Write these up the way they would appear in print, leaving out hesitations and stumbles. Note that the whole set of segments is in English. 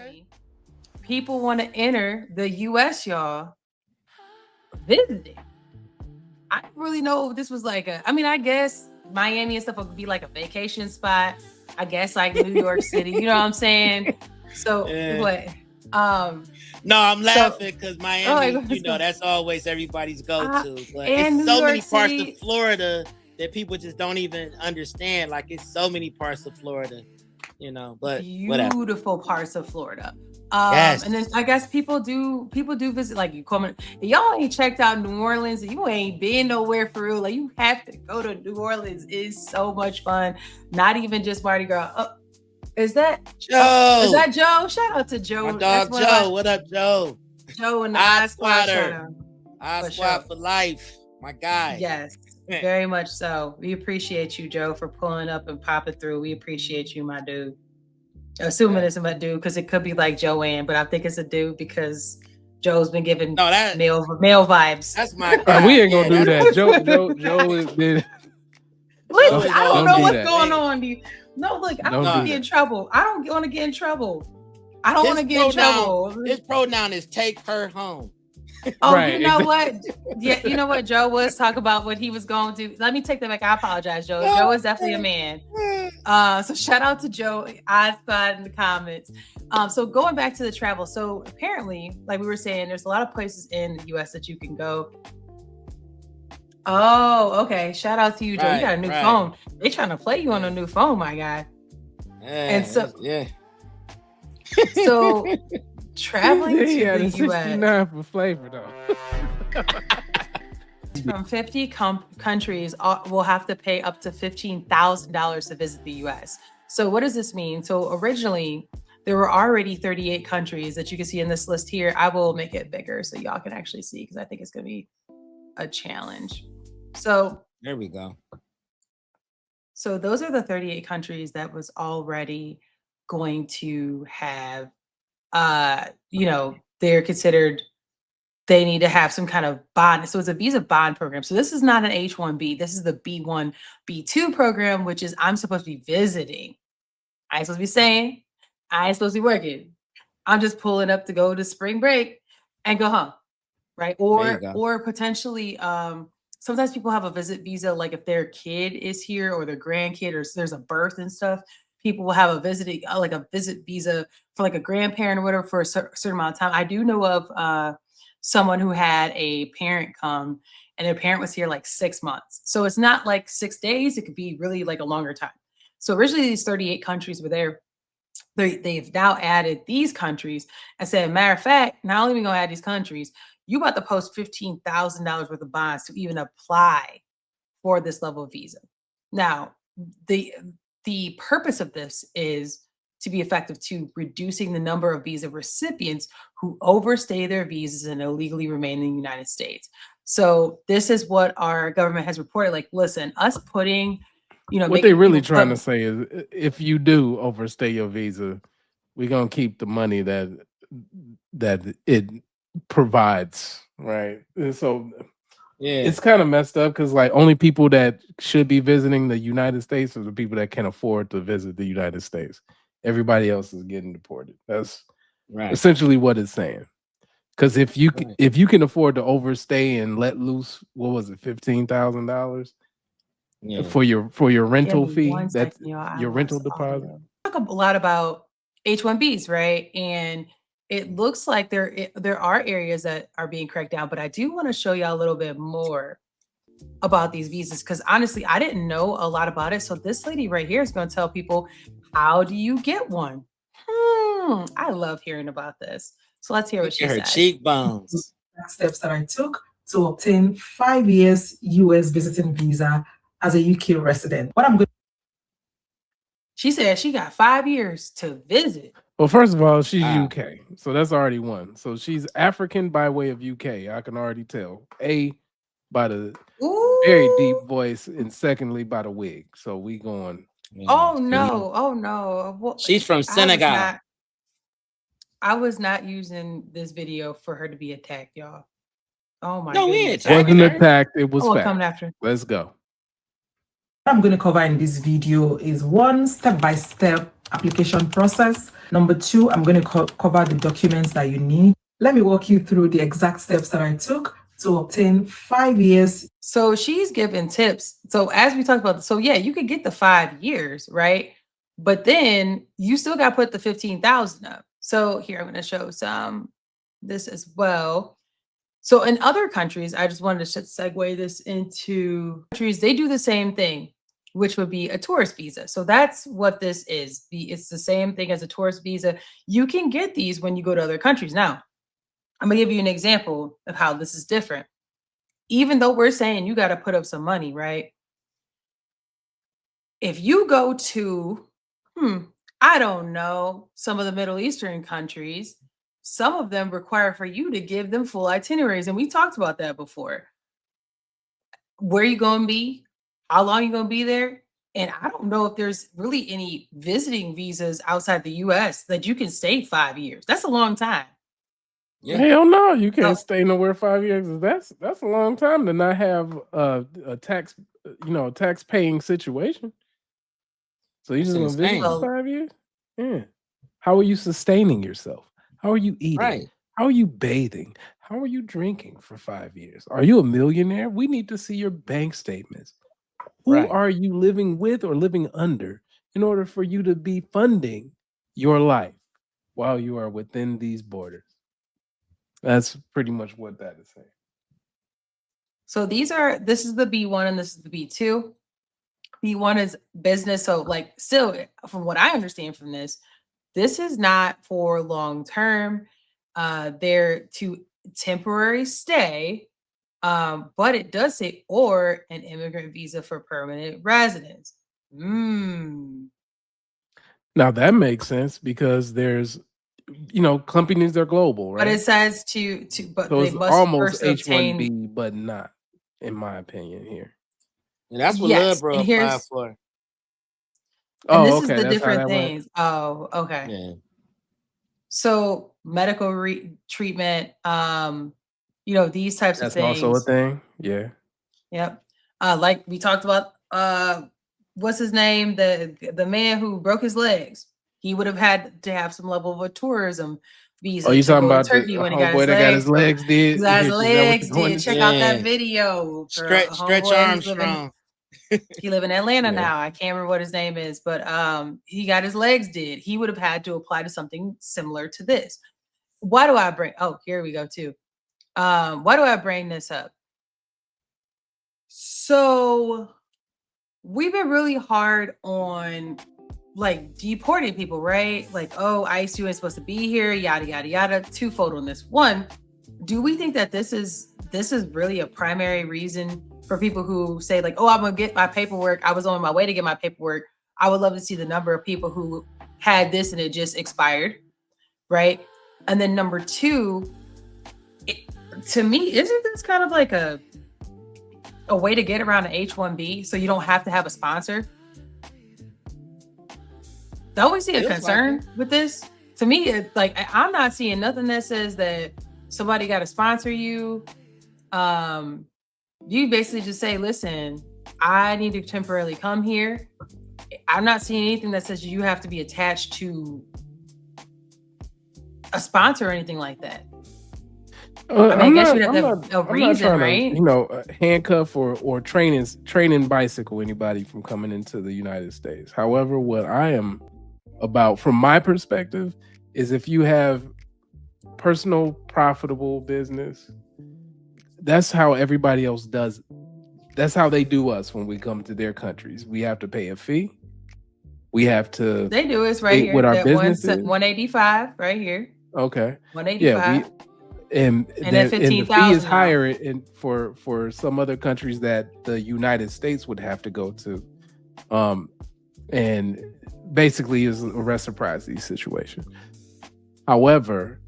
apparently people want to enter the US, y'all, visiting. I don't really know if this was like I mean, I guess Miami and stuff would be like a vacation spot. I guess like New York City, you know what I'm saying? So what? No, I'm laughing because Miami, that's always everybody's go-to. But it's so many parts of Florida that people just don't even understand. Like it's so many parts of Florida, but beautiful whatever. Parts of Florida. Yes. And then I guess people do visit, like you come in, y'all ain't checked out New Orleans, you ain't been nowhere for real. Like you have to go to New Orleans. It's so much fun. Not even just Mardi Gras. Is that Joe? Is that Joe? Shout out to Joe. My dog Joe. What up, Joe? Joe and the Eye Squatter. Eye Squad for life. My guy. Yes, very much so. We appreciate you, Joe, for pulling up and popping through. We appreciate you, my dude. Assuming it's my dude, because it could be like Joanne, but I think it's a dude because Joe's been giving male vibes. That's my guy. We ain't gonna do that. Joe has been. Listen, I don't know what's going on. No, look, I don't want to get in trouble. I don't want to get in trouble. I don't want to get in trouble. His pronoun is take her home. Oh, right, you know what? Yeah, you know what? Joe was talking about what he was going to. Let me take that back. I apologize, Joe. Joe is definitely a man. So shout out to Joe. I spot in the comments. So going back to the travel. So apparently, like we were saying, there's a lot of places in the U.S. that you can go. Oh, okay. Shout out to you, Joe. You got a new phone. They trying to play you on a new phone, my guy. And so, so traveling to the U.S. 69 for flavor, though. From 50 countries will have to pay up to $15,000 to visit the U.S. So what does this mean? So originally, there were already 38 countries that you can see in this list here. I will make it bigger so y'all can actually see, because I think it's going to be a challenge. So there we go. So those are the 38 countries that was already going to have, they're considered, they need to have some kind of bond. So it's a visa bond program. So this is not an H-1B. This is the B1, B2 program, which is I'm supposed to be visiting. I ain't supposed to be saying, I ain't supposed to be working. I'm just pulling up to go to spring break and go home, right? Or potentially, sometimes people have a visit visa, like if their kid is here or their grandkid, or there's a birth and stuff, people will have a visit visa for like a grandparent or whatever for a certain amount of time. I do know of someone who had a parent come and their parent was here like 6 months. So it's not like 6 days. It could be really like a longer time. So originally these 38 countries were there. They've now added these countries and said, matter of fact, not only are we going to add these countries, you about to post $15,000 worth of bonds to even apply for this level of visa. Now, the purpose of this is to be effective to reducing the number of visa recipients who overstay their visas and illegally remain in the United States. So this is what our government has reported. Like, listen, us putting, what they really trying to say is, if you do overstay your visa, we're gonna keep the money that it provides, right? And so it's kind of messed up because like only people that should be visiting the United States are the people that can afford to visit the United States. Everybody else is getting deported. That's essentially what it's saying. Because if you can afford to overstay and let loose, what was it, $15,000 for your rental fee? That's your rental deposit. Talk a lot about H-1Bs, right? And it looks like there are areas that are being cracked down, but I do want to show y'all a little bit more about these visas, because honestly, I didn't know a lot about it. So this lady right here is going to tell people, how do you get one? I love hearing about this. So let's hear what she said. Her cheekbones. Steps that I took to obtain 5 years US visiting visa as a UK resident. She said she got 5 years to visit. Well, first of all, she's UK, so that's already one. So she's African by way of UK. I can already tell. By the very deep voice, and secondly by the wig. So we going. Oh no! Well, she's from Senegal. I was not using this video for her to be attacked, y'all. Oh my! No, goodness. it wasn't attacked. It was fact. Coming after. Let's go. What I'm going to cover in this video is one step-by-step application process. Number 2, I'm going to cover the documents that you need. Let me walk you through the exact steps that I took to obtain 5 years. So she's giving tips. So as we talked about, so yeah, you could get the 5 years, right? But then you still got to put the 15,000 up. So here I'm going to show some this as well. So in other countries, I just wanted to segue this into countries, they do the same thing, which would be a tourist visa. So that's what this is. It's the same thing as a tourist visa. You can get these when you go to other countries. Now, I'm gonna give you an example of how this is different. Even though we're saying you got to put up some money, right? If you go to, I don't know, some of the Middle Eastern countries, some of them require for you to give them full itineraries. And we talked about that before. Where you going to be? How long you going to be there? And I don't know if there's really any visiting visas outside the US that you can stay 5 years. That's a long time. Yeah. Hell no, you can't stay nowhere 5 years. That's a long time to not have a tax, tax paying situation. So you just gonna visit for 5 years? Yeah. How are you sustaining yourself? How are you eating? Right. How are you bathing? How are you drinking for 5 years? Are you a millionaire? We need to see your bank statements. Who are you living with or living under in order for you to be funding your life while you are within these borders? That's pretty much what that is saying. So this is the B1 and this is the B2. B1 is business. So like still, from what I understand from this is not for long term. They're to temporary stay. But it does say or an immigrant visa for permanent residence. Now that makes sense because there's companies are global, right? But it says but so they it's must almost first H1B, but not, in my opinion, here. And that's what Lilbro applied for. And this is the different things. Oh, okay. Yeah. So medical treatment, these types of things. That's also a thing. Yeah. Yep. Like we talked about, what's his name? The man who broke his legs. He would have had to have some level of a tourism visa. Oh, you talking about Turkey the when he boy that got his legs did? He got his legs did. Check out that video. Stretch Armstrong. He live in Atlanta now. I can't remember what his name is, but he got his legs did. He would have had to apply to something similar to this. Why do I bring? Oh, here we go too. Why do I bring this up? So we've been really hard on like deporting people, right? Like, oh, ICE, you ain't supposed to be here, yada yada yada. Twofold on this. One, do we think that this is really a primary reason for people who say like, oh, I'm gonna get my paperwork. I was on my way to get my paperwork. I would love to see the number of people who had this and it just expired, right? And then number two, to me, isn't this kind of like a way to get around an H-1B so you don't have to have a sponsor? Don't we see a concern with this? To me, it's like I'm not seeing nothing that says that somebody got to sponsor you. You basically just say, listen, I need to temporarily come here. I'm not seeing anything that says you have to be attached to a sponsor or anything like that. I guess you'd have a reason, right? Handcuff or training bicycle anybody from coming into the United States. However, what I am about, from my perspective, is if you have personal, profitable business, that's how everybody else does. That's how they do us when we come to their countries. We have to pay a fee. We have to. They do it right here. With our business, 185 right here. Okay. 185. Yeah. And then 15,000 the fee is higher for some other countries that the United States would have to go to, and basically is a reciprocity situation. However,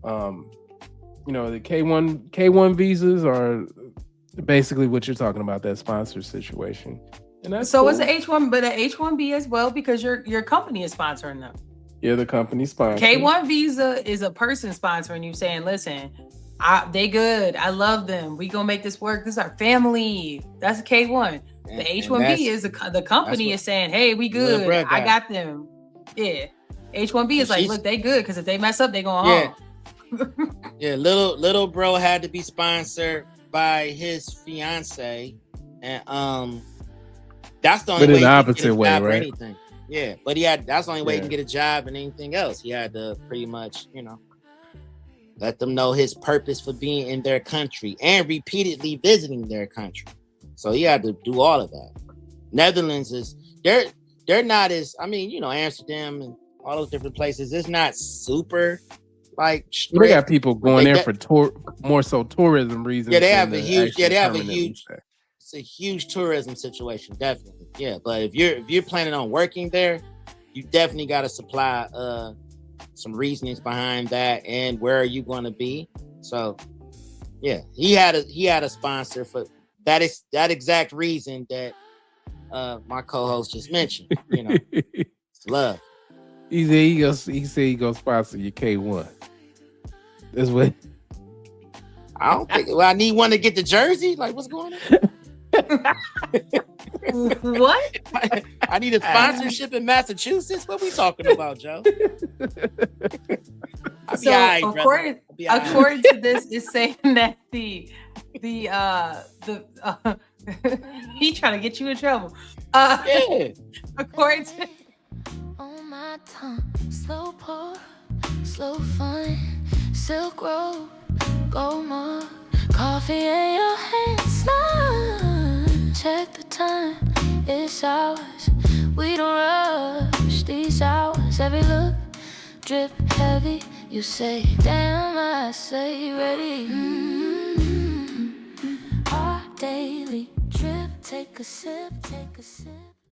the K1 visas are basically what you're talking about, that sponsor situation. And that's so cool. It's an H1, but an H1B as well because your company is sponsoring them. Yeah, the company sponsor. K1 visa is a person sponsoring you, saying, "Listen, they good. I love them. We gonna make this work. This is our family." That's a K1. The H1B is the company is saying, "Hey, we good. I got them." Yeah. H1B is like, look, they good because if they mess up, they going home. Yeah, little bro had to be sponsored by his fiance, and that's the only way he can get a job or anything. Yeah, but that's the only way he can get a job and anything else. He had to pretty much, let them know his purpose for being in their country and repeatedly visiting their country. So he had to do all of that. Netherlands is they're not as, Amsterdam and all those different places. It's not super like strict. They got people going there for more so tourism reasons. Yeah, they have a huge. It's a huge tourism situation, definitely. Yeah, but if you're planning on working there, you definitely got to supply some reasonings behind that and where are you going to be. So, yeah, he had a sponsor for that exact reason that my co-host just mentioned. It's love. He said he gonna sponsor your K1. That's what. I don't think. Well, I need one to get the jersey. Like, what's going on? What? I need a sponsorship in Massachusetts. What we talking about, Joe? So according to this, is saying that the he trying to get you in trouble. Yeah. According to on my tongue, slow pour, slow fun, silk road, gold mug, coffee in your hands, none. Check the time, it's ours. We don't rush these hours. Every look, drip heavy. You say, damn, I say, ready. Our daily trip, take a sip, take a sip.